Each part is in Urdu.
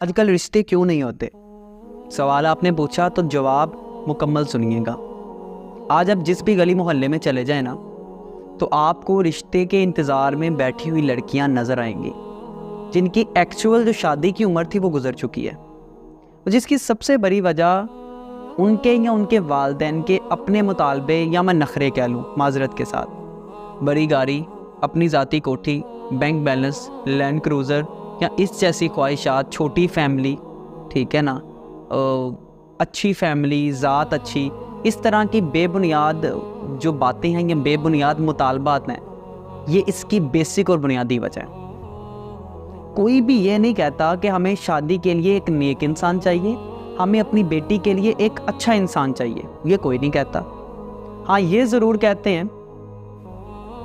آج کل رشتے کیوں نہیں ہوتے؟ سوال آپ نے پوچھا تو جواب مکمل سنیے گا۔ آج آپ جس بھی گلی محلے میں چلے جائیں نا تو آپ کو رشتے کے انتظار میں بیٹھی ہوئی لڑکیاں نظر آئیں گی جن کی ایکچول جو شادی کی عمر تھی وہ گزر چکی ہے، جس کی سب سے بڑی وجہ ان کے یا ان کے والدین کے اپنے مطالبے یا میں نخرے کہہ لوں معذرت کے ساتھ، بڑی گاڑی، اپنی ذاتی کوٹھی، بینک بیلنس، لینڈ کروزر یا اس جیسی خواہشات، چھوٹی فیملی، ٹھیک ہے نا، اچھی فیملی، ذات اچھی، اس طرح کی بے بنیاد جو باتیں ہیں، یہ بے بنیاد مطالبات ہیں، یہ اس کی بیسک اور بنیادی وجہ ہے۔ کوئی بھی یہ نہیں کہتا کہ ہمیں شادی کے لیے ایک نیک انسان چاہیے، ہمیں اپنی بیٹی کے لیے ایک اچھا انسان چاہیے، یہ کوئی نہیں کہتا۔ ہاں یہ ضرور کہتے ہیں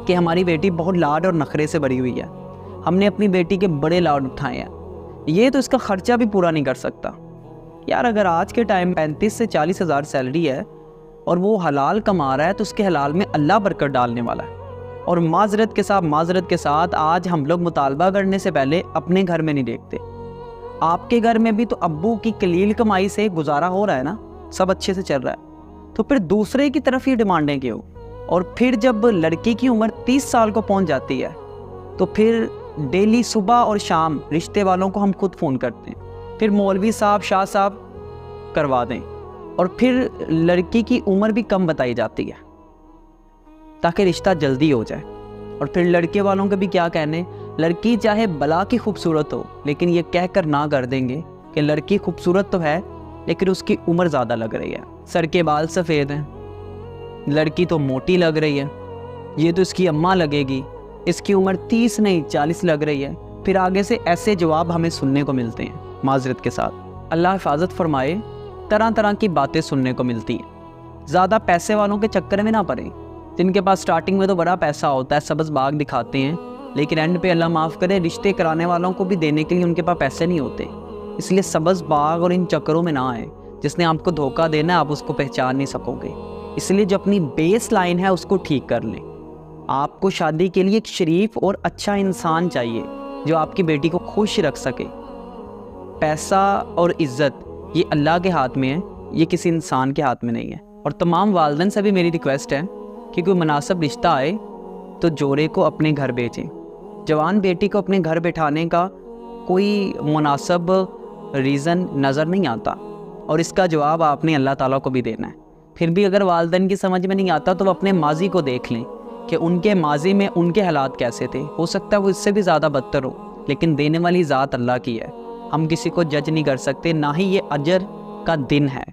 کہ ہماری بیٹی بہت لاڈ اور نخرے سے بھری ہوئی ہے، ہم نے اپنی بیٹی کے بڑے لاڈ اٹھائے ہیں، یہ تو اس کا خرچہ بھی پورا نہیں کر سکتا۔ یار اگر آج کے ٹائم 35 سے 40 ہزار سیلری ہے اور وہ حلال کما رہا ہے تو اس کے حلال میں اللہ برکت ڈالنے والا ہے۔ اور معذرت کے ساتھ آج ہم لوگ مطالبہ کرنے سے پہلے اپنے گھر میں نہیں دیکھتے۔ آپ کے گھر میں بھی تو ابو کی قلیل کمائی سے گزارا ہو رہا ہے نا، سب اچھے سے چل رہا ہے، تو پھر دوسرے کی طرف یہ ڈیمانڈیں کیوں؟ اور پھر جب لڑکی کی عمر 30 سال کو پہنچ جاتی ہے تو پھر ڈیلی صبح اور شام رشتے والوں کو ہم خود فون کرتے ہیں، پھر مولوی صاحب، شاہ صاحب کروا دیں، اور پھر لڑکی کی عمر بھی کم بتائی جاتی ہے تاکہ رشتہ جلدی ہو جائے۔ اور پھر لڑکے والوں کے بھی کیا کہنے، لڑکی چاہے بلا کی خوبصورت ہو لیکن یہ کہہ کر نہ کر دیں گے کہ لڑکی خوبصورت تو ہے لیکن اس کی عمر زیادہ لگ رہی ہے، سر کے بال سفید ہیں، لڑکی تو موٹی لگ رہی ہے، یہ تو اس کی اماں لگے گی، اس کی عمر 30 نہیں 40 لگ رہی ہے۔ پھر آگے سے ایسے جواب ہمیں سننے کو ملتے ہیں معذرت کے ساتھ، اللہ حفاظت فرمائے، طرح طرح کی باتیں سننے کو ملتی ہیں۔ زیادہ پیسے والوں کے چکر میں نہ پڑیں، جن کے پاس سٹارٹنگ میں تو بڑا پیسہ ہوتا ہے، سبز باغ دکھاتے ہیں، لیکن اینڈ پہ اللہ معاف کرے رشتے کرانے والوں کو بھی دینے کے لیے ان کے پاس پیسے نہیں ہوتے۔ اس لیے سبز باغ اور ان چکروں میں نہ آئیں، جس نے آپ کو دھوکہ دینا ہے آپ اس کو پہچان نہیں سکو گے۔ اس لیے جو اپنی بیس لائن ہے اس کو ٹھیک کر لیں۔ آپ کو شادی کے لیے ایک شریف اور اچھا انسان چاہیے جو آپ کی بیٹی کو خوش رکھ سکے۔ پیسہ اور عزت یہ اللہ کے ہاتھ میں ہے، یہ کسی انسان کے ہاتھ میں نہیں ہے۔ اور تمام والدین سے بھی میری ریکویسٹ ہے کہ کوئی مناسب رشتہ آئے تو جوڑے کو اپنے گھر بھیجیں۔ جوان بیٹی کو اپنے گھر بٹھانے کا کوئی مناسب ریزن نظر نہیں آتا، اور اس کا جواب آپ نے اللہ تعالیٰ کو بھی دینا ہے۔ پھر بھی اگر والدین کی سمجھ میں نہیں آتا تو وہ اپنے ماضی کو دیکھ لیں کہ ان کے ماضی میں ان کے حالات کیسے تھے، ہو سکتا ہے وہ اس سے بھی زیادہ بدتر ہو، لیکن دینے والی ذات اللہ کی ہے، ہم کسی کو جج نہیں کر سکتے، نہ ہی یہ اجر کا دن ہے۔